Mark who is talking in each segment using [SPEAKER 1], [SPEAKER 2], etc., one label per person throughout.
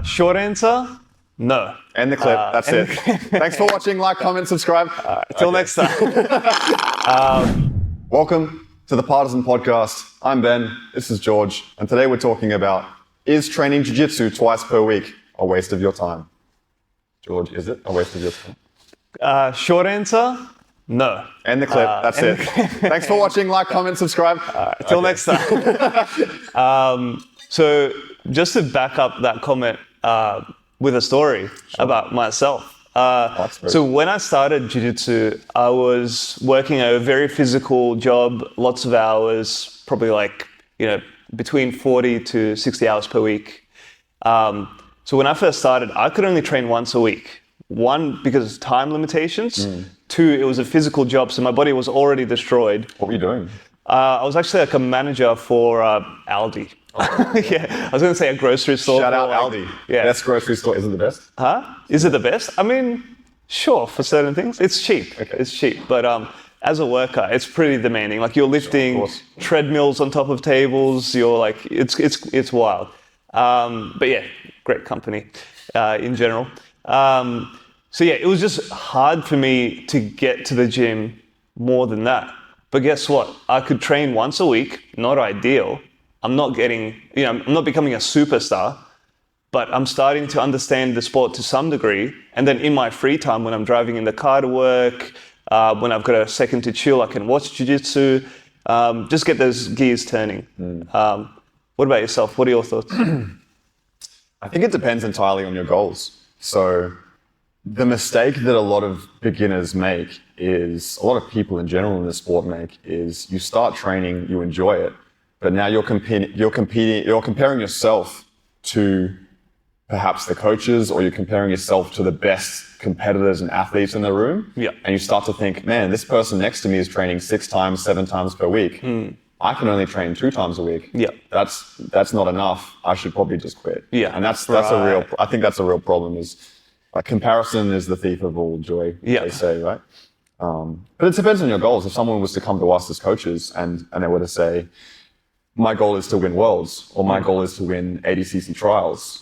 [SPEAKER 1] Short answer, no.
[SPEAKER 2] End the clip. That's it. Thanks for watching. Like, comment, subscribe.
[SPEAKER 1] Till next time.
[SPEAKER 2] Welcome to the Partizan Podcast. I'm Ben. This is George. And today we're talking about, is training jiu-jitsu twice per week a waste of your time? George, is it a waste of your time?
[SPEAKER 1] Short answer, no.
[SPEAKER 2] End the clip. That's it. Thanks for watching. Like, comment, subscribe.
[SPEAKER 1] Till next time. So just to back up that comment with a story about myself. So when I started jiu-jitsu, I was working a very physical job, lots of hours, probably between 40 to 60 hours per week. So when I first started, I could only train once a week. One, because of time limitations. Two, it was a physical job, so my body was already destroyed.
[SPEAKER 2] What were you doing?
[SPEAKER 1] I was actually like a manager for Aldi. Yeah, I was going to say a grocery store.
[SPEAKER 2] Shout out Aldi.
[SPEAKER 1] Yeah.
[SPEAKER 2] Best grocery store. Is it the best?
[SPEAKER 1] Huh? Is it the best? I mean, sure, for certain things. It's cheap. Okay. It's cheap. But as a worker, it's pretty demanding. Like you're lifting treadmills on top of tables. You're like, it's wild. But yeah, great company in general. So yeah, it was just hard for me to get to the gym more than that. But guess what? I could train once a week, not ideal. I'm not getting, I'm not becoming a superstar, but I'm starting to understand the sport to some degree. And then in my free time, when I'm driving in the car to work, when I've got a second to chill, I can watch jiu-jitsu, just get those gears turning. What about yourself? What are your thoughts?
[SPEAKER 2] I think it depends entirely on your goals. So the mistake that a lot of beginners make is, a lot of people in general in the sport make, is you start training, you enjoy it, but now you're comparing yourself to perhaps the coaches, or you're comparing yourself to the best competitors and athletes in the room.
[SPEAKER 1] Yeah.
[SPEAKER 2] And you start to think, man, this person next to me is training 6 times, 7 times per week. I can only train 2 times a week.
[SPEAKER 1] Yeah.
[SPEAKER 2] That's not enough. I should probably just quit.
[SPEAKER 1] Yeah.
[SPEAKER 2] And I think that's a real problem, is like comparison is the thief of all joy, they say, right? But it depends on your goals. If someone was to come to us as coaches and they were to say, my goal is to win worlds, or my goal is to win ADCC trials,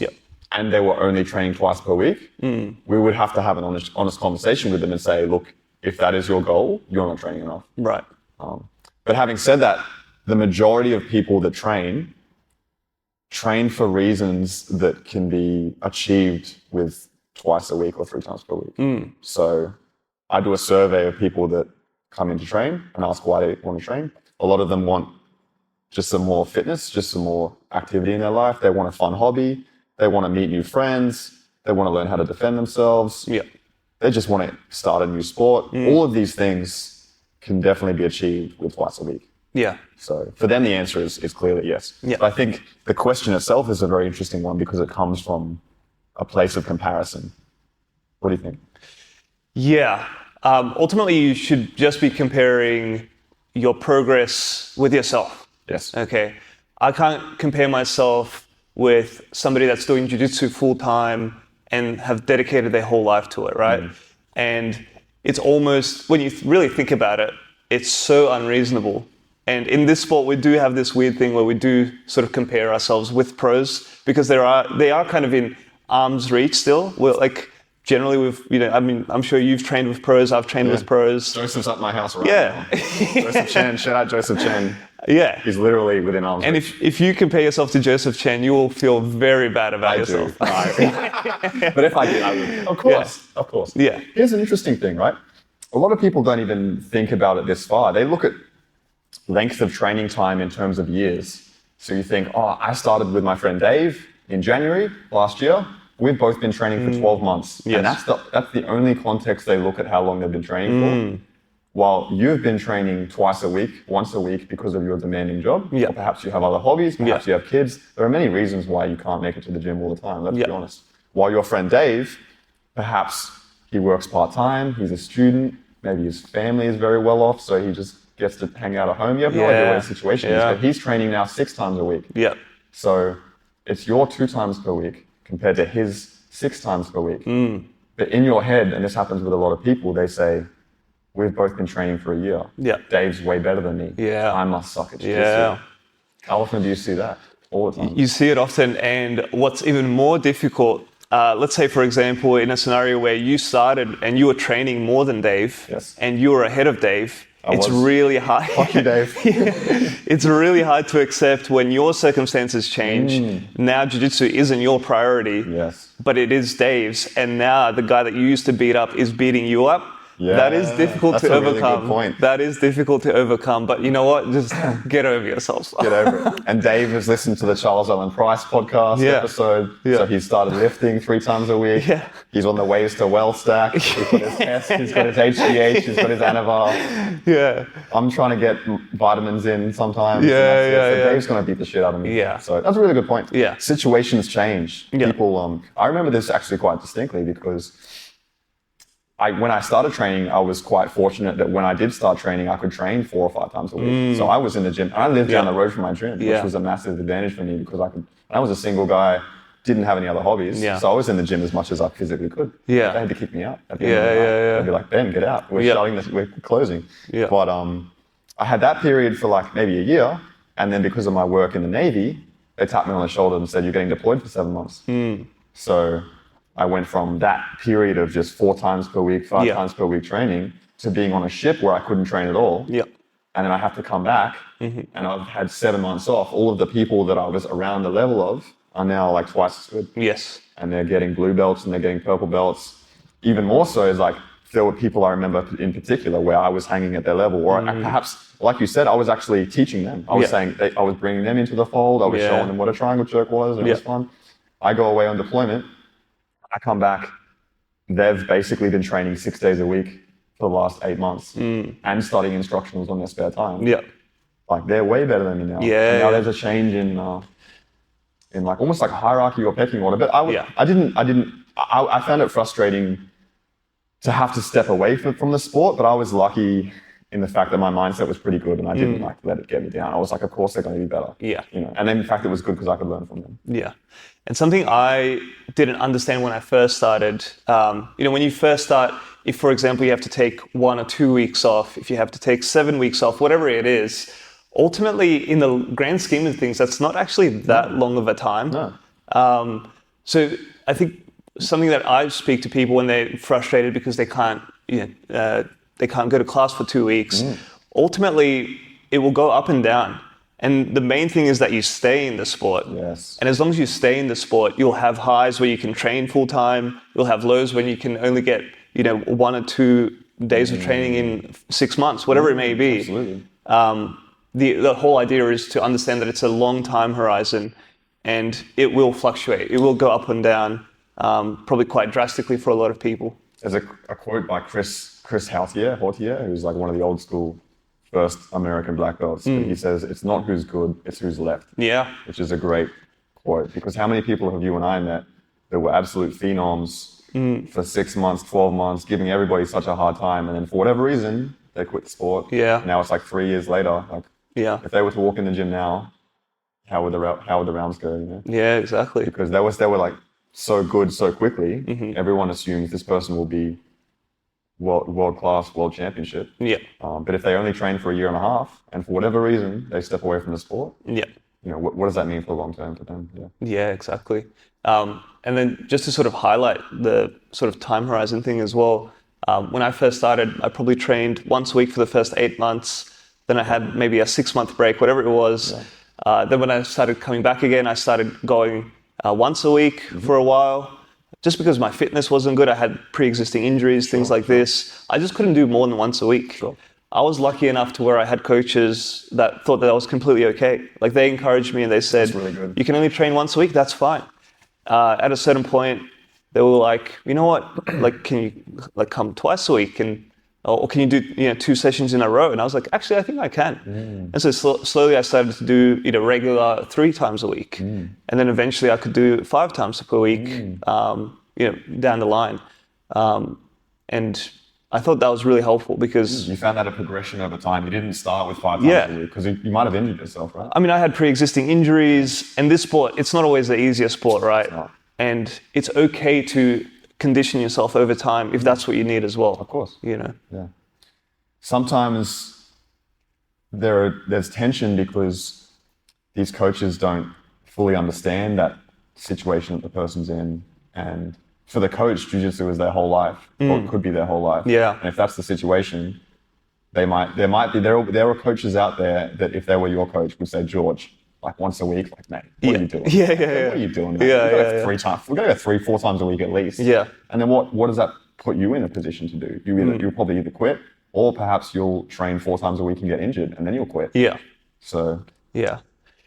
[SPEAKER 2] and they were only training twice per week, we would have to have an honest conversation with them and say, look, if that is your goal, you're not training enough.
[SPEAKER 1] Right.
[SPEAKER 2] But having said that, the majority of people that train for reasons that can be achieved with twice a week or 3 times per week. So I do a survey of people that come in to train and ask why they want to train. A lot of them want just some more fitness, just some more activity in their life. They want a fun hobby. They want to meet new friends. They want to learn how to defend themselves. Yeah. They just want to start a new sport. All of these things can definitely be achieved with twice a week.
[SPEAKER 1] Yeah.
[SPEAKER 2] So for them, the answer is clearly yes. Yeah. But I think the question itself is a very interesting one because it comes from a place of comparison. What do you think?
[SPEAKER 1] Yeah. Ultimately, you should just be comparing your progress with yourself.
[SPEAKER 2] Yes.
[SPEAKER 1] Okay. I can't compare myself with somebody that's doing jiu-jitsu full time and have dedicated their whole life to it, right? And it's almost, when you really think about it, it's so unreasonable. And in this sport, we do have this weird thing where we do sort of compare ourselves with pros because they are kind of in arm's reach still. We're like, generally I'm sure you've trained with pros, I've trained with pros.
[SPEAKER 2] Joseph's at my house right now. Joseph Chen, shout out Joseph Chen.
[SPEAKER 1] Yeah.
[SPEAKER 2] He's literally within arm's reach.
[SPEAKER 1] And if you compare yourself to Joseph Chen, you will feel very bad about yourself.
[SPEAKER 2] But if I did, I would. Of course. Yeah. Of course.
[SPEAKER 1] Yeah.
[SPEAKER 2] Here's an interesting thing, right? A lot of people don't even think about it this far. They look at length of training time in terms of years. So you think, I started with my friend Dave in January last year. We've both been training for 12 months. Yes. And that's the only context they look at how long they've been training for. While you've been training twice a week, once a week because of your demanding job. Or perhaps you have other hobbies, perhaps you have kids. There are many reasons why you can't make it to the gym all the time, let's be honest. While your friend Dave, perhaps he works part-time, he's a student, maybe his family is very well off, so he just gets to hang out at home. You have no idea what his situation is, but he's training now 6 times a week. Yeah. So it's your 2 times per week compared to his 6 times per week. But in your head, and this happens with a lot of people, they say, we've both been training for a year. Yeah. Dave's way better than me. Yeah. I must suck at jiu-jitsu. Yeah. How often do you see that? all the time.
[SPEAKER 1] You see it often, and what's even more difficult, let's say, for example, in a scenario where you started and you were training more than Dave,
[SPEAKER 2] Yes.
[SPEAKER 1] and you were ahead of Dave, it's really hard.
[SPEAKER 2] Fuck you, Dave.
[SPEAKER 1] It's really hard to accept when your circumstances change. Now jiu-jitsu isn't your priority,
[SPEAKER 2] Yes.
[SPEAKER 1] but it is Dave's, and now the guy that you used to beat up is beating you up.
[SPEAKER 2] Yeah,
[SPEAKER 1] that is difficult to
[SPEAKER 2] that's a really
[SPEAKER 1] overcome.
[SPEAKER 2] good point.
[SPEAKER 1] That is difficult to overcome. But you know what? Just get over yourself.
[SPEAKER 2] Get over it. And Dave has listened to the Charles Allen Price podcast episode.
[SPEAKER 1] Yeah.
[SPEAKER 2] So he started lifting 3 times a week.
[SPEAKER 1] Yeah.
[SPEAKER 2] He's on the ways to well stack. He's got his test, he's got his HGH, he's got his Anavar.
[SPEAKER 1] Yeah.
[SPEAKER 2] I'm trying to get vitamins in sometimes.
[SPEAKER 1] Yeah.
[SPEAKER 2] Dave's going to beat the shit out of me.
[SPEAKER 1] Yeah.
[SPEAKER 2] So that's a really good point.
[SPEAKER 1] Yeah.
[SPEAKER 2] Situations change.
[SPEAKER 1] Yeah.
[SPEAKER 2] People, I remember this actually quite distinctly because when I started training, I was quite fortunate that when I did start training, I could train 4 or 5 times a week. So I was in the gym. I lived down the road from my gym, which was a massive advantage for me because I was a single guy, didn't have any other hobbies.
[SPEAKER 1] Yeah.
[SPEAKER 2] So I was in the gym as much as I physically could.
[SPEAKER 1] Yeah.
[SPEAKER 2] They had to kick me out at the end of the night. They'd be like, Ben, get out. We're closing.
[SPEAKER 1] Yeah.
[SPEAKER 2] But I had that period for like maybe a year. And then because of my work in the Navy, they tapped me on the shoulder and said, you're getting deployed for 7 months. So I went from that period of just 4 times per week, 5 times per week training to being on a ship where I couldn't train at all.
[SPEAKER 1] Yeah.
[SPEAKER 2] And then I have to come back and I've had 7 months off. All of the people that I was around the level of are now like twice as good.
[SPEAKER 1] Yes.
[SPEAKER 2] And they're getting blue belts and they're getting purple belts. Even more so is like, there were people I remember in particular where I was hanging at their level, or perhaps, like you said, I was actually teaching them. I was saying, I was bringing them into the fold. I was showing them what a triangle jerk was. And it was fun. I go away on deployment. I come back, they've basically been training 6 days a week for the last 8 months and studying instructionals on their spare time.
[SPEAKER 1] Yeah.
[SPEAKER 2] Like they're way better than me now.
[SPEAKER 1] Yeah.
[SPEAKER 2] And now there's a change in like almost like hierarchy or pecking order. But I found it frustrating to have to step away from the sport, but I was lucky in the fact that my mindset was pretty good and I didn't like let it get me down. I was like, of course they're going to be better.
[SPEAKER 1] Yeah.
[SPEAKER 2] You know, and then in fact it was good because I could learn from them.
[SPEAKER 1] Yeah. And something I didn't understand when I first started, when you first start, if for example you have to take 1 or 2 weeks off, if you have to take 7 weeks off, whatever it is, ultimately in the grand scheme of things, that's not actually that long of a time.
[SPEAKER 2] No.
[SPEAKER 1] So I think something that I speak to people when they're frustrated because they can't go to class for 2 weeks, ultimately it will go up and down. And the main thing is that you stay in the sport.
[SPEAKER 2] Yes.
[SPEAKER 1] And as long as you stay in the sport, you'll have highs where you can train full time. You'll have lows when you can only get, 1 or 2 days of training in 6 months, whatever it may be.
[SPEAKER 2] Absolutely.
[SPEAKER 1] The whole idea is to understand that it's a long time horizon and it will fluctuate. It will go up and down, probably quite drastically for a lot of people.
[SPEAKER 2] There's a quote by Chris Hautier, who's like one of the old school first American black belts. He says, it's not who's good, it's who's left.
[SPEAKER 1] Yeah.
[SPEAKER 2] Which is a great quote, because how many people have you and I met that were absolute phenoms for 6 months, 12 months, giving everybody such a hard time, and then for whatever reason, they quit the sport.
[SPEAKER 1] Yeah.
[SPEAKER 2] Now it's like 3 years later. Like, if they were to walk in the gym now, how would the rounds go?
[SPEAKER 1] Yeah, exactly.
[SPEAKER 2] Because they were like so good so quickly. Everyone assumes this person will be world class, world championship.
[SPEAKER 1] Yeah.
[SPEAKER 2] But if they only train for a year and a half, and for whatever reason they step away from the sport, what does that mean for the long term for them?
[SPEAKER 1] Yeah, exactly. And then just to sort of highlight the sort of time horizon thing as well. When I first started, I probably trained once a week for the first 8 months. Then I had maybe a 6-month break, whatever it was. Then when I started coming back again, I started going once a week for a while. Just because my fitness wasn't good, I had pre-existing injuries, things like this. I just couldn't do more than once a week. I was lucky enough to where I had coaches that thought that I was completely okay. Like they encouraged me and they said,
[SPEAKER 2] really good.
[SPEAKER 1] You can only train once a week, that's fine. At a certain point, they were like, you know what, like, can you like come twice a week or can you do 2 sessions in a row? And I was like, actually, I think I can. And so slowly I started to do regular 3 times a week. And then eventually I could do 5 times per week, down the line. And I thought that was really helpful because...
[SPEAKER 2] You found that a progression over time. You didn't start with 5 times a week because you might have injured yourself, right?
[SPEAKER 1] I mean, I had pre-existing injuries, and this sport, it's not always the easiest sport, right? And it's okay to condition yourself over time if that's what you need as well.
[SPEAKER 2] Of course.
[SPEAKER 1] Yeah.
[SPEAKER 2] Sometimes there's tension because these coaches don't fully understand that situation that the person's in. And for the coach, jiu-jitsu is their whole life, or it could be their whole life.
[SPEAKER 1] Yeah.
[SPEAKER 2] And if that's the situation, there are coaches out there that if they were your coach would say, George, like once a week, like, mate, what are you doing?
[SPEAKER 1] Yeah.
[SPEAKER 2] What are you doing, mate? We've got to go 3-4 times a week at least.
[SPEAKER 1] Yeah.
[SPEAKER 2] And then what does that put you in a position to do? You'll probably either quit, or perhaps you'll train 4 times a week and get injured, and then you'll quit.
[SPEAKER 1] Yeah.
[SPEAKER 2] So.
[SPEAKER 1] Yeah.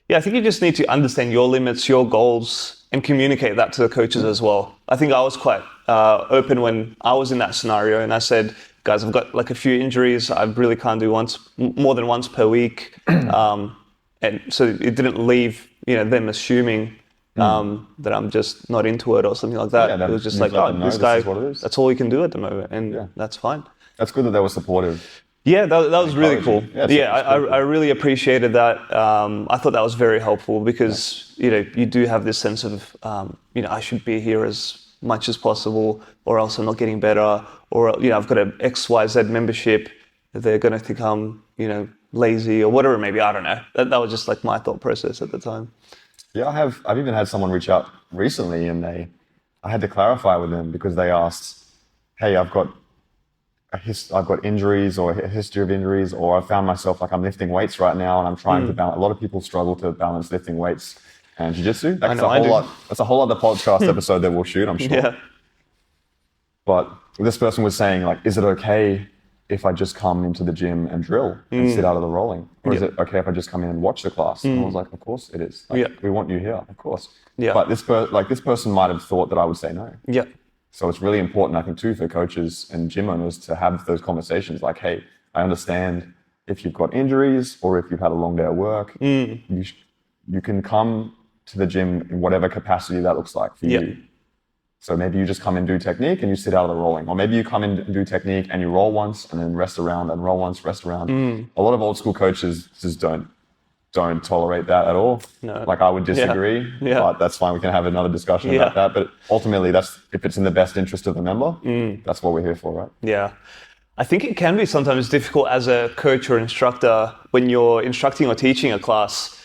[SPEAKER 1] Yeah, I think you just need to understand your limits, your goals, and communicate that to the coaches as well. I think I was quite open when I was in that scenario, and I said, guys, I've got like a few injuries. I really can't do more than once per week. And so it didn't leave, them assuming that I'm just not into it or something like that.
[SPEAKER 2] Yeah,
[SPEAKER 1] it was just like, this guy, that's all he can do at the moment. And that's fine.
[SPEAKER 2] That's good that they were supportive.
[SPEAKER 1] Yeah, that was really cool.
[SPEAKER 2] Yeah,
[SPEAKER 1] I really appreciated that. I thought that was very helpful because, you do have this sense of, I should be here as much as possible, or else I'm not getting better, or, I've got an XYZ membership. They're going to think I'm, lazy or whatever, maybe. I don't know. That was just like my thought process at the time.
[SPEAKER 2] Yeah, I've even had someone reach out recently, and I had to clarify with them because they asked, hey, I've got injuries or a history of injuries, or I found myself like I'm lifting weights right now and I'm trying to balance. A lot of people struggle to balance lifting weights and jiu-jitsu. That's a whole other podcast episode that we'll shoot, I'm sure.
[SPEAKER 1] Yeah.
[SPEAKER 2] But this person was saying, like, is it okay if I just come into the gym and drill and sit out of the rolling? Or is it okay if I just come in and watch the class? And I was like, of course it is. Like, we want you here, of course.
[SPEAKER 1] Yeah.
[SPEAKER 2] But this person might have thought that I would say no.
[SPEAKER 1] Yeah.
[SPEAKER 2] So it's really important, I think, too, for coaches and gym owners to have those conversations like, hey, I understand if you've got injuries or if you've had a long day at work, you can come to the gym in whatever capacity that looks like for you. So maybe you just come and do technique and you sit out of the rolling. Or maybe you come in and do technique and you roll once and then rest around and roll once, rest around. A lot of old school coaches just don't tolerate that at all.
[SPEAKER 1] No.
[SPEAKER 2] Like, I would disagree, but that's fine. We can have another discussion about that. But ultimately, if it's in the best interest of the member, that's what we're here for, right?
[SPEAKER 1] Yeah. I think it can be sometimes difficult as a coach or instructor when you're instructing or teaching a class,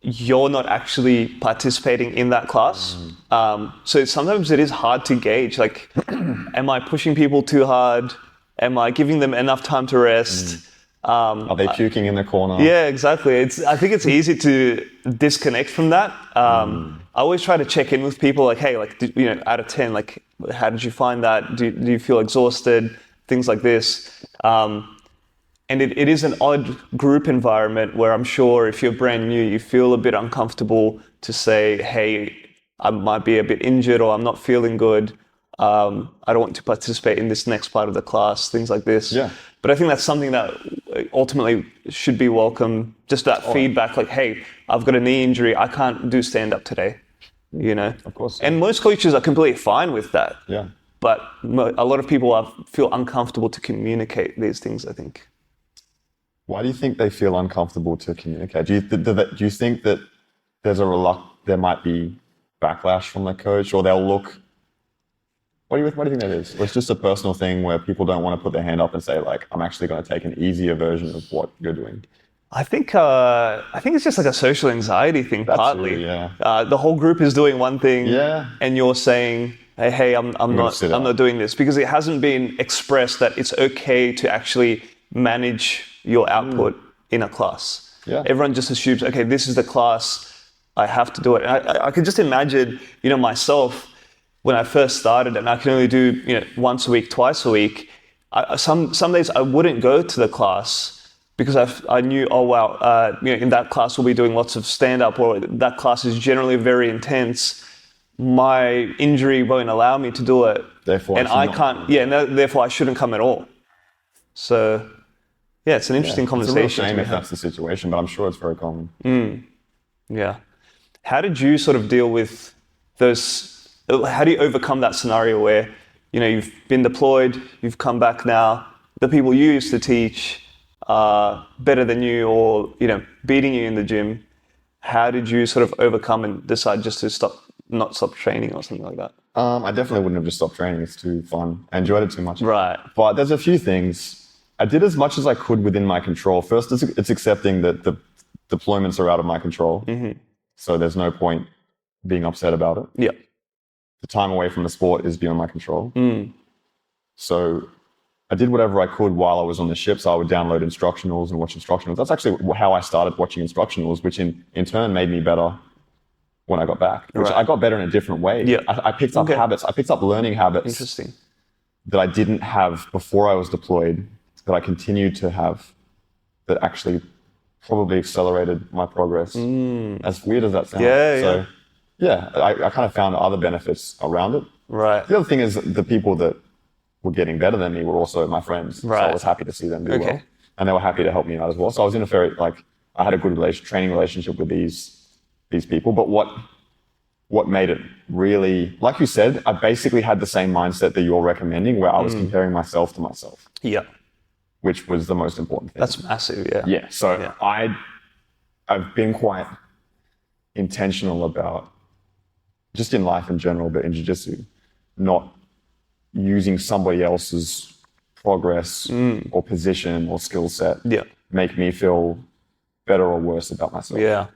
[SPEAKER 1] you're not actually participating in that class. So sometimes it is hard to gauge, like, am I pushing people too hard? Am I giving them enough time to rest?
[SPEAKER 2] Are they puking in the corner?
[SPEAKER 1] Yeah, exactly. I think it's easy to disconnect from that. I always try to check in with people, like, hey, like, out of 10, like, how did you find that? Do you feel exhausted? Things like this. And it is an odd group environment where I'm sure if you're brand new, you feel a bit uncomfortable to say, hey, I might be a bit injured or I'm not feeling good. I don't want to participate in this next part of the class, things like this.
[SPEAKER 2] Yeah.
[SPEAKER 1] But I think that's something that ultimately should be welcome. Just that feedback, like, hey, I've got a knee injury. I can't do stand-up today,
[SPEAKER 2] Of course.
[SPEAKER 1] And most coaches are completely fine with that.
[SPEAKER 2] Yeah.
[SPEAKER 1] But a lot of people feel uncomfortable to communicate these things, I think.
[SPEAKER 2] Why do you think they feel uncomfortable to communicate? Do you think that there might be backlash from the coach, or they'll look? What do you think that is? Or it's just a personal thing where people don't want to put their hand up and say, like, I'm actually going to take an easier version of what you're doing?
[SPEAKER 1] I think it's just like a social anxiety thing, partly. The whole group is doing one thing, and you're saying, hey, I'm not doing this, because it hasn't been expressed that it's okay to actually manage your output in a class.
[SPEAKER 2] Yeah.
[SPEAKER 1] Everyone just assumes, okay, this is the class, I have to do it. And I can just imagine, myself when I first started, and I can only do, once a week, twice a week. Some days I wouldn't go to the class because I knew, oh wow, in that class we'll be doing lots of stand-up, or that class is generally very intense. My injury won't allow me to do it, therefore I shouldn't come at all. So, yeah, it's an interesting conversation.
[SPEAKER 2] It's a real shame if that's the situation, but I'm sure it's very common.
[SPEAKER 1] Yeah. How did you sort of deal with those? How do you overcome that scenario where, you've been deployed, you've come back now, the people you used to teach are better than you, or, beating you in the gym? How did you sort of overcome and decide just to not stop training or something like that?
[SPEAKER 2] I definitely wouldn't have just stopped training. It's too fun. I enjoyed it too much.
[SPEAKER 1] Right.
[SPEAKER 2] But there's a few things. I did as much as I could within my control. First, it's accepting that the deployments are out of my control. So there's no point being upset about it.
[SPEAKER 1] Yeah.
[SPEAKER 2] The time away from the sport is beyond my control.
[SPEAKER 1] Mm.
[SPEAKER 2] So I did whatever I could while I was on the ship. So I would download instructionals and watch instructionals. That's actually how I started watching instructionals, which in turn made me better when I got back, which I got better in a different way.
[SPEAKER 1] Yeah.
[SPEAKER 2] I picked up habits. I picked up learning habits.
[SPEAKER 1] Interesting.
[SPEAKER 2] That I didn't have before I was deployed, that I continued to have, that actually probably accelerated my progress. As weird as that sounds. I kind of found other benefits around it.
[SPEAKER 1] Right.
[SPEAKER 2] The other thing is the people that were getting better than me were also my friends.
[SPEAKER 1] Right.
[SPEAKER 2] So I was happy to see them do well. And they were happy to help me out as well. So I was in a very, I had a good training relationship with these people. But what made it really, like you said, I basically had the same mindset that you're recommending, where I was comparing myself to myself.
[SPEAKER 1] Yeah.
[SPEAKER 2] Which was the most important thing.
[SPEAKER 1] That's massive, yeah.
[SPEAKER 2] Yeah. So I've been quite intentional about, just in life in general, but in jiu-jitsu, not using somebody else's progress or position or skill set make me feel better or worse about myself.
[SPEAKER 1] Yeah.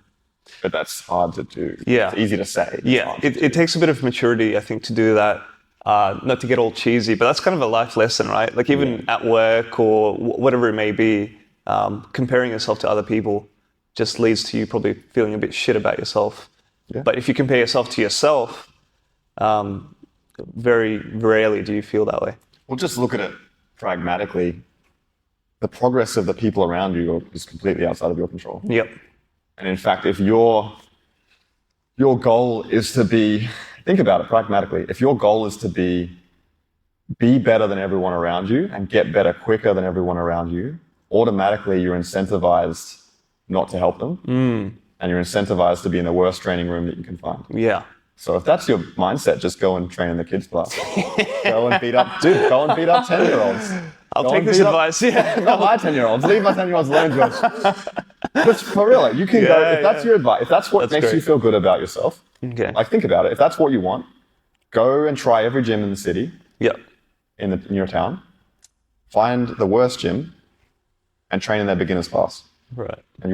[SPEAKER 2] But that's hard to do.
[SPEAKER 1] Yeah.
[SPEAKER 2] It's easy to say.
[SPEAKER 1] Yeah. It takes a bit of maturity, I think, to do that. Not to get all cheesy, but that's kind of a life lesson, right? Like even at work or whatever it may be, comparing yourself to other people just leads to you probably feeling a bit shit about yourself. Yeah. But if you compare yourself to yourself, very rarely do you feel that way.
[SPEAKER 2] Well, just look at it pragmatically. The progress of the people around you is completely outside of your control.
[SPEAKER 1] Yep.
[SPEAKER 2] And in fact, if your goal is to be, think about it pragmatically, if your goal is to be better than everyone around you and get better quicker than everyone around you, automatically you're incentivized not to help them. And you're incentivized to be in the worst training room that you can find.
[SPEAKER 1] Yeah.
[SPEAKER 2] So if that's your mindset, just go and train in the kids class. Go and beat up 10-year-olds.
[SPEAKER 1] I'll take this advice.
[SPEAKER 2] Not my 10-year-olds. Leave my 10-year-olds alone, Josh. But for real, you can go, if that's your advice, if that's what makes you feel good about yourself, think about it. If that's what you want, go and try every gym in the city, in your town, find the worst gym and train in their beginner's class.
[SPEAKER 1] Right.
[SPEAKER 2] And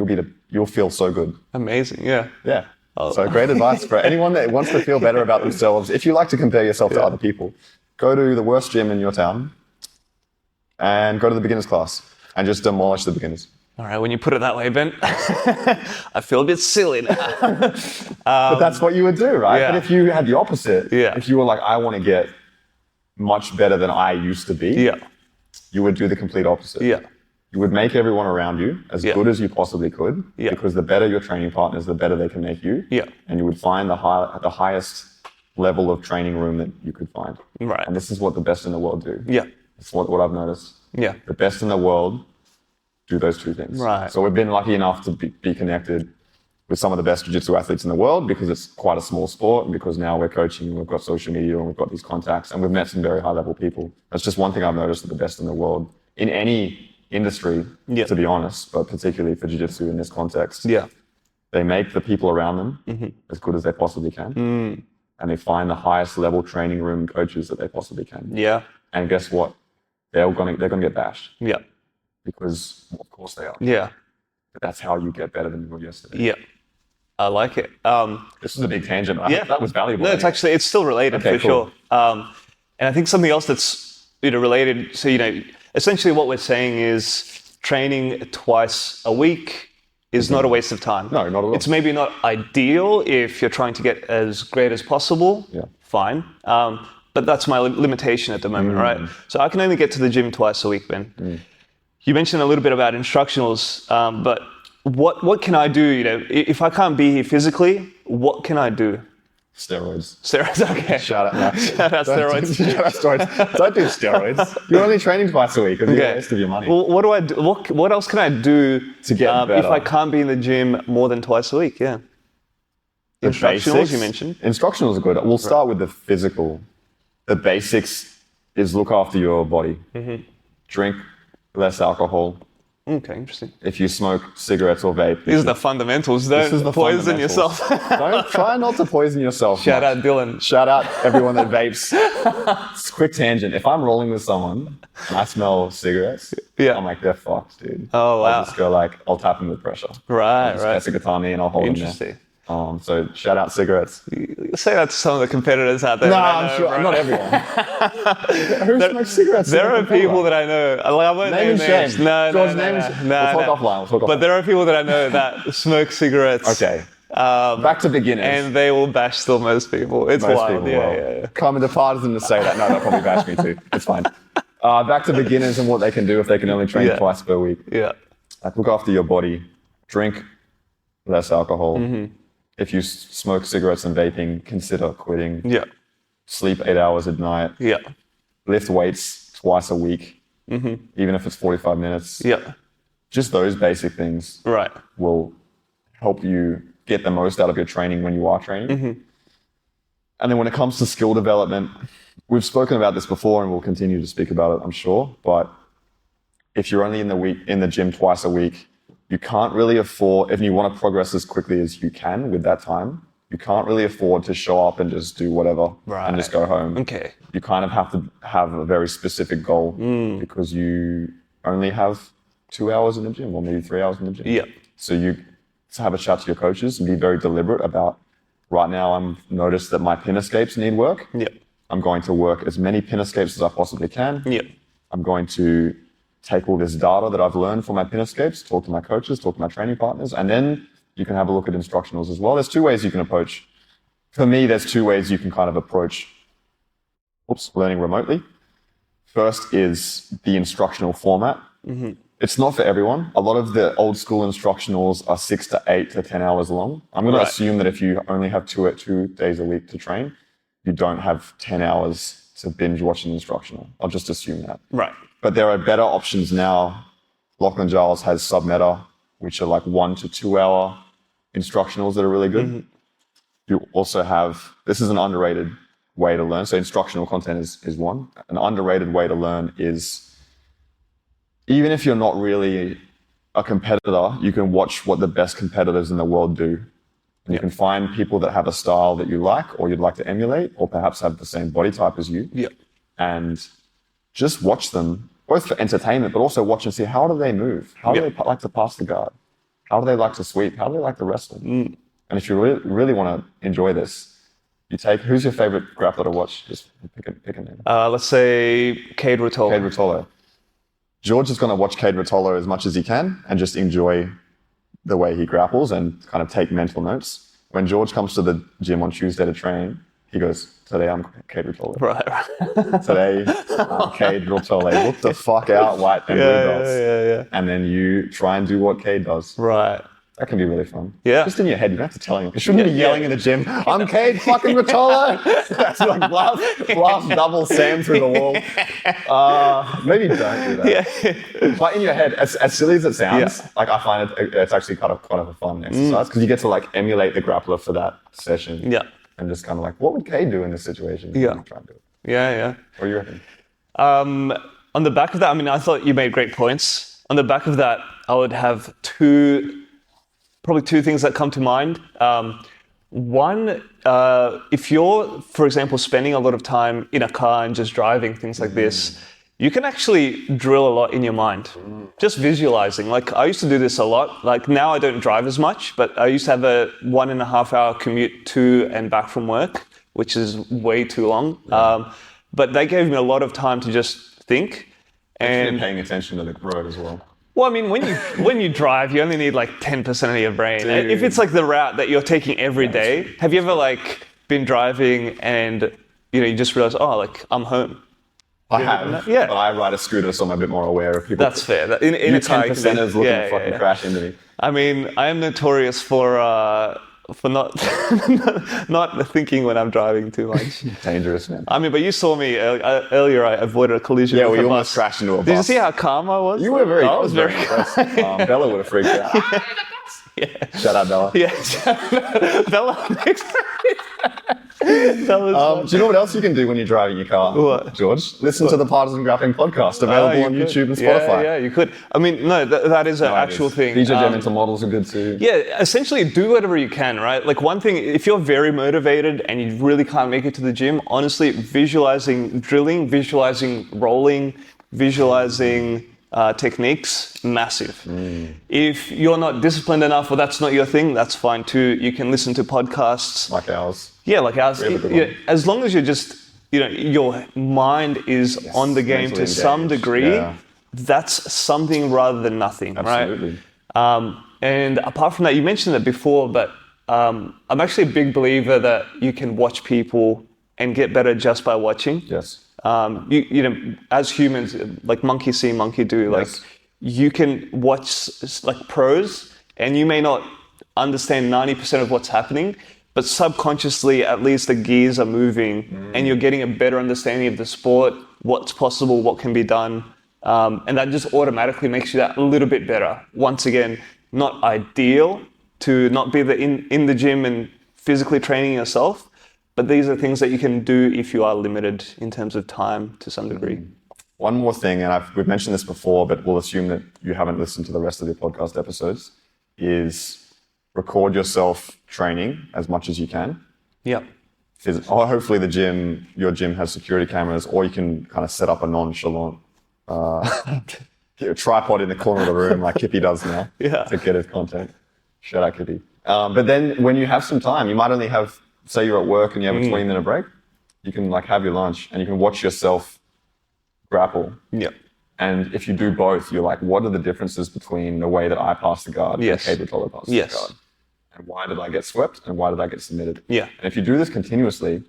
[SPEAKER 2] you'll feel so good.
[SPEAKER 1] Amazing, yeah.
[SPEAKER 2] Yeah. So great advice for anyone that wants to feel better about themselves. If you like to compare yourself to other people, go to the worst gym in your town and go to the beginner's class and just demolish the beginners.
[SPEAKER 1] All right, when you put it that way, Ben, I feel a bit silly now.
[SPEAKER 2] But that's what you would do, right?
[SPEAKER 1] Yeah.
[SPEAKER 2] But if you had the opposite, if you were like, I want to get much better than I used to be, you would do the complete opposite.
[SPEAKER 1] Yeah.
[SPEAKER 2] You would make everyone around you as good as you possibly could, because the better your training partners, the better they can make you. Yeah. And you would find the highest level of training room that you could find.
[SPEAKER 1] Right.
[SPEAKER 2] And this is what the best in the world do.
[SPEAKER 1] Yeah.
[SPEAKER 2] It's what I've noticed.
[SPEAKER 1] Yeah.
[SPEAKER 2] The best in the world do those two things.
[SPEAKER 1] Right.
[SPEAKER 2] So we've been lucky enough to be connected with some of the best jiu-jitsu athletes in the world, because it's quite a small sport, and because now we're coaching and we've got social media and we've got these contacts and we've met some very high level people. That's just one thing I've noticed, that the best in the world in any industry, to be honest, but particularly for jiu-jitsu in this context, they make the people around them as good as they possibly can. And they find the highest level training room coaches that they possibly can. Yeah. And guess what? They're gonna get bashed. Yeah. Because of course they are. Yeah. But that's how you get better than you were yesterday. Yeah. I like it. This is a big tangent. I hope that was valuable. No, it's still related for sure. And I think something else that's related. So essentially what we're saying is training twice a week is not a waste of time. No, not at all. It's maybe not ideal if you're trying to get as great as possible. Yeah. Fine. But that's my limitation at the moment, right? So I can only get to the gym twice a week, Ben. You mentioned a little bit about instructionals, but what can I do? If I can't be here physically, what can I do? Steroids. Okay. Shout out, Max. Shout out steroids. Don't do steroids. You're only training twice a week. It'll be a waste of your money. Well, what do I do? What else can I do to get better if I can't be in the gym more than twice a week? Yeah. Instructionals, you mentioned. Instructionals are good. We'll start with the physical. The basics is look after your body. Drink less alcohol. Okay, interesting. If you smoke cigarettes or vape. These are the fundamentals. Don't poison yourself. Don't try not to poison yourself. Shout out Dylan. Shout out everyone that vapes. It's a quick tangent. If I'm rolling with someone and I smell cigarettes, I'm like, they're fucked, dude. Oh, wow. I'll just go I'll tap them with pressure. Right. Pass a guitar me and I'll hold them there. Interesting. So shout out cigarettes.
[SPEAKER 1] Say that to some of the competitors out there.
[SPEAKER 2] No, I'm sure. Not everyone. Who smokes cigarettes?
[SPEAKER 1] There are people that I know. I won't name names. No,
[SPEAKER 2] George,
[SPEAKER 1] no.
[SPEAKER 2] We'll talk offline.
[SPEAKER 1] But there are people that I know that smoke cigarettes.
[SPEAKER 2] Okay. Back to beginners.
[SPEAKER 1] And they will bash still most people. It's
[SPEAKER 2] most
[SPEAKER 1] wild.
[SPEAKER 2] People
[SPEAKER 1] Yeah.
[SPEAKER 2] Come into Partizan to say that. No, they'll probably bash me too. It's fine. Back to beginners and what they can do if they can only train twice per week.
[SPEAKER 1] Yeah.
[SPEAKER 2] Like, look after your body. Drink less alcohol.
[SPEAKER 1] Mm-hmm.
[SPEAKER 2] If you smoke cigarettes and vaping, consider quitting.
[SPEAKER 1] Yeah.
[SPEAKER 2] Sleep 8 hours at night.
[SPEAKER 1] Yeah.
[SPEAKER 2] Lift weights twice a week, even if it's 45 minutes.
[SPEAKER 1] Yeah.
[SPEAKER 2] Just those basic things
[SPEAKER 1] Right.
[SPEAKER 2] will help you get the most out of your training when you are training.
[SPEAKER 1] Mm-hmm.
[SPEAKER 2] And then when it comes to skill development, we've spoken about this before and we'll continue to speak about it, I'm sure. But if you're only in the gym twice a week, you can't really afford, if you want to progress as quickly as you can with that time, you can't really afford to show up and just do whatever and just go home.
[SPEAKER 1] Okay.
[SPEAKER 2] You kind of have to have a very specific goal because you only have 2 hours in the gym or maybe 3 hours in the gym.
[SPEAKER 1] Yeah.
[SPEAKER 2] So you have a chat to your coaches and be very deliberate about, right now I've noticed that my pin escapes need work.
[SPEAKER 1] Yeah.
[SPEAKER 2] I'm going to work as many pin escapes as I possibly can.
[SPEAKER 1] Yeah.
[SPEAKER 2] I'm going to take all this data that I've learned from my pin escapes, talk to my coaches, talk to my training partners, and then you can have a look at instructionals as well. There's two ways you can approach. For me, there's two ways you can kind of approach learning remotely. First is the instructional format. Mm-hmm. It's not for everyone. A lot of the old school instructionals are 6 to 8 to 10 hours long. I'm going to assume that if you only have 2 days a week to train, you don't have 10 hours to binge watch an instructional. I'll just assume that.
[SPEAKER 1] Right.
[SPEAKER 2] But there are better options now. Lachlan Giles has Submeta, which are like 1 to 2 hour instructionals that are really good. Mm-hmm. You also have, this is an underrated way to learn. So instructional content is one. An underrated way to learn is, even if you're not really a competitor, you can watch what the best competitors in the world do. And you can find people that have a style that you like or you'd like to emulate, or perhaps have the same body type as you. Yeah. And just watch them, both for entertainment, but also watch and see, how do they move? How do they like to pass the guard? How do they like to sweep? How do they like to wrestle? And if you really want to enjoy this, you take, who's your favorite grappler to watch? Just pick a name.
[SPEAKER 1] Let's say Cade Rotolo.
[SPEAKER 2] Cade Rotolo. George is going to watch Cade Rotolo as much as he can and just enjoy the way he grapples and kind of take mental notes. When George comes to the gym on Tuesday to train, he goes, today I'm Cade Rotolo.
[SPEAKER 1] Right.
[SPEAKER 2] Today I'm Cade Rotolo. Look the fuck out, white and blue belts. Yeah. And then you try and do what Cade does.
[SPEAKER 1] Right.
[SPEAKER 2] That can be really fun.
[SPEAKER 1] Yeah.
[SPEAKER 2] Just in your head, you don't have to tell anyone. You shouldn't be yelling in the gym, I'm Cade fucking Rotolo. That's like blast double Sam through the wall. Maybe don't do that. Yeah. But in your head, as silly as it sounds, like I find it's actually kind of a fun exercise because you get to like emulate the grappler for that session. Yeah. And just kind of like, what would Cade do in this situation?
[SPEAKER 1] Yeah.
[SPEAKER 2] Try and do it.
[SPEAKER 1] Yeah.
[SPEAKER 2] What do you reckon?
[SPEAKER 1] On the back of that, I mean, I thought you made great points. On the back of that, I would have probably two things that come to mind. One, if you're, for example, spending a lot of time in a car and just driving, things like this, you can actually drill a lot in your mind. Just visualizing. Like, I used to do this a lot. Like, now I don't drive as much, but I used to have a 1.5 hour commute to and back from work, which is way too long. Yeah. But that gave me a lot of time to just think.
[SPEAKER 2] And paying attention to the road as well.
[SPEAKER 1] Well, I mean, when you drive, you only need like 10% of your brain. Dude. If it's like the route that you're taking every day, have you ever like been driving and you just realize, oh, like I'm home?
[SPEAKER 2] I have, but I ride a scooter, so I'm a bit more aware of people.
[SPEAKER 1] That's fair. In a car,
[SPEAKER 2] 10%ers looking to fucking crash into me.
[SPEAKER 1] I mean, I am notorious for not not thinking when I'm driving too much.
[SPEAKER 2] Dangerous, man.
[SPEAKER 1] I mean, but you saw me earlier. I avoided a collision.
[SPEAKER 2] Yeah, well, you almost crashed into a bus.
[SPEAKER 1] Did you see how calm I was?
[SPEAKER 2] You were very.
[SPEAKER 1] I was very
[SPEAKER 2] impressed. Bella would have freaked out.
[SPEAKER 1] Yeah.
[SPEAKER 2] Shout out, Bella.
[SPEAKER 1] Yeah, Bella.
[SPEAKER 2] Do you know what else you can do when you're driving your car?
[SPEAKER 1] What?
[SPEAKER 2] George? Listen to the Partizan Grappling Podcast, available on YouTube and Spotify.
[SPEAKER 1] Yeah, you could. I mean, no, that is an actual thing.
[SPEAKER 2] BJJ mental models are good too.
[SPEAKER 1] Yeah, essentially do whatever you can, right? Like one thing, if you're very motivated and you really can't make it to the gym, honestly, visualizing drilling, visualizing rolling, visualizing techniques, massive. If you're not disciplined enough or that's not your thing, that's fine too. You can listen to podcasts.
[SPEAKER 2] Like ours.
[SPEAKER 1] Yeah, like ours. As long as you're just, your mind is on the game to some degree, that's something rather than nothing,
[SPEAKER 2] Absolutely.
[SPEAKER 1] right? And apart from that, you mentioned that before, but I'm actually a big believer that you can watch people and get better just by watching.
[SPEAKER 2] Yes.
[SPEAKER 1] As humans, like monkey see, monkey do. Like you can watch like pros, and you may not understand 90% of what's happening, but subconsciously, at least the gears are moving, and you're getting a better understanding of the sport, what's possible, what can be done, and that just automatically makes you that a little bit better. Once again, not ideal to not be in the gym and physically training yourself, but these are things that you can do if you are limited in terms of time to some degree.
[SPEAKER 2] One more thing, and we've mentioned this before, but we'll assume that you haven't listened to the rest of the podcast episodes, is record yourself training as much as you can.
[SPEAKER 1] Yeah.
[SPEAKER 2] Or hopefully your gym has security cameras, or you can kind of set up a nonchalant tripod in the corner of the room like Kippy does now to get his content. Shout out Kippy. But then when you have some time, you might only have, say you're at work and you have a 20-minute break, you can like have your lunch and you can watch yourself grapple.
[SPEAKER 1] Yeah.
[SPEAKER 2] And if you do both, you're like, what are the differences between the way that I pass the guard and Cable Toller passes the guard? And why did I get swept and why did I get submitted?
[SPEAKER 1] Yeah.
[SPEAKER 2] And if you do this continuously,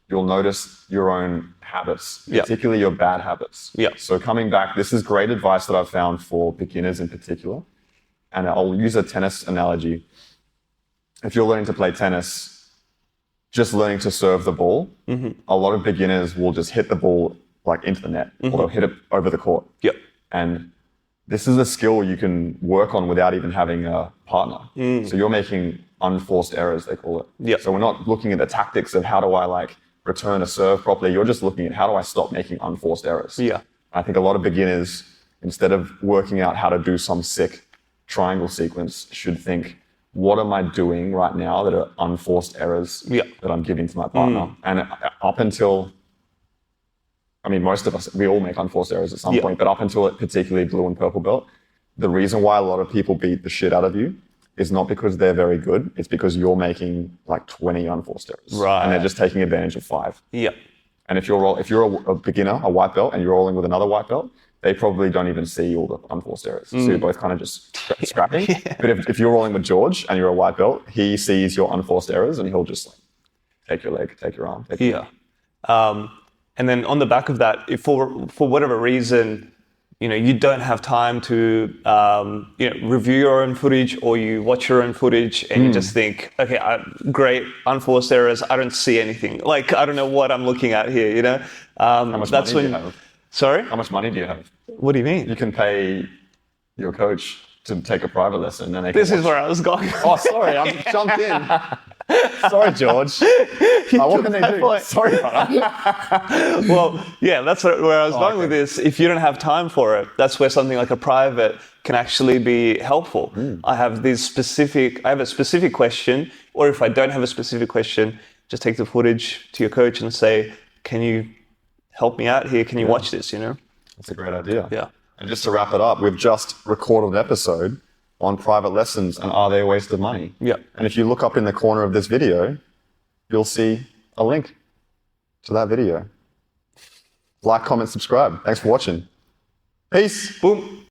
[SPEAKER 2] you'll notice your own habits, particularly your bad habits.
[SPEAKER 1] Yeah.
[SPEAKER 2] So coming back, this is great advice that I've found for beginners in particular. And I'll use a tennis analogy. If you're learning to play tennis, just learning to serve the ball, a lot of beginners will just hit the ball like into the net, or they'll hit it over the court.
[SPEAKER 1] Yep.
[SPEAKER 2] And this is a skill you can work on without even having a partner. So you're making unforced errors, they call it.
[SPEAKER 1] Yep.
[SPEAKER 2] So we're not looking at the tactics of how do I like return a serve properly. You're just looking at how do I stop making unforced errors.
[SPEAKER 1] Yeah.
[SPEAKER 2] I think a lot of beginners, instead of working out how to do some sick triangle sequence, should think, what am I doing right now that are unforced errors that I'm giving to my partner? And up until, I mean, most of us, we all make unforced errors at some point, but up until particularly blue and purple belt, the reason why a lot of people beat the shit out of you is not because they're very good. It's because you're making like 20 unforced errors.
[SPEAKER 1] Right.
[SPEAKER 2] And they're just taking advantage of 5.
[SPEAKER 1] Yeah.
[SPEAKER 2] And if you're a beginner, a white belt, and you're rolling with another white belt, they probably don't even see all the unforced errors. So you're both kind of just scrapping. But if you're rolling with George and you're a white belt, he sees your unforced errors and he'll just like take your leg, take your arm. Take your
[SPEAKER 1] arm. And then on the back of that, if for whatever reason, you don't have time to review your own footage, or you watch your own footage and you just think, okay, great, unforced errors, I don't see anything. Like, I don't know what I'm looking at here,
[SPEAKER 2] How much money do you have?
[SPEAKER 1] Sorry?
[SPEAKER 2] How much money do you have?
[SPEAKER 1] What do you mean?
[SPEAKER 2] You can pay your coach to take a private lesson. And
[SPEAKER 1] this is where I was going.
[SPEAKER 2] Oh, sorry, I jumped in. Sorry, George. What can they do? Sorry, brother.
[SPEAKER 1] Well, yeah, that's where I was going with this. If you don't have time for it, that's where something like a private can actually be helpful. I have a specific question, or if I don't have a specific question, just take the footage to your coach and say, can you help me out here? Can you watch this,
[SPEAKER 2] That's a great idea.
[SPEAKER 1] Yeah.
[SPEAKER 2] And just to wrap it up, we've just recorded an episode on private lessons and are they a waste of money?
[SPEAKER 1] Yeah.
[SPEAKER 2] And if you look up in the corner of this video, you'll see a link to that video. Like, comment, subscribe. Thanks for watching. Peace.
[SPEAKER 1] Boom.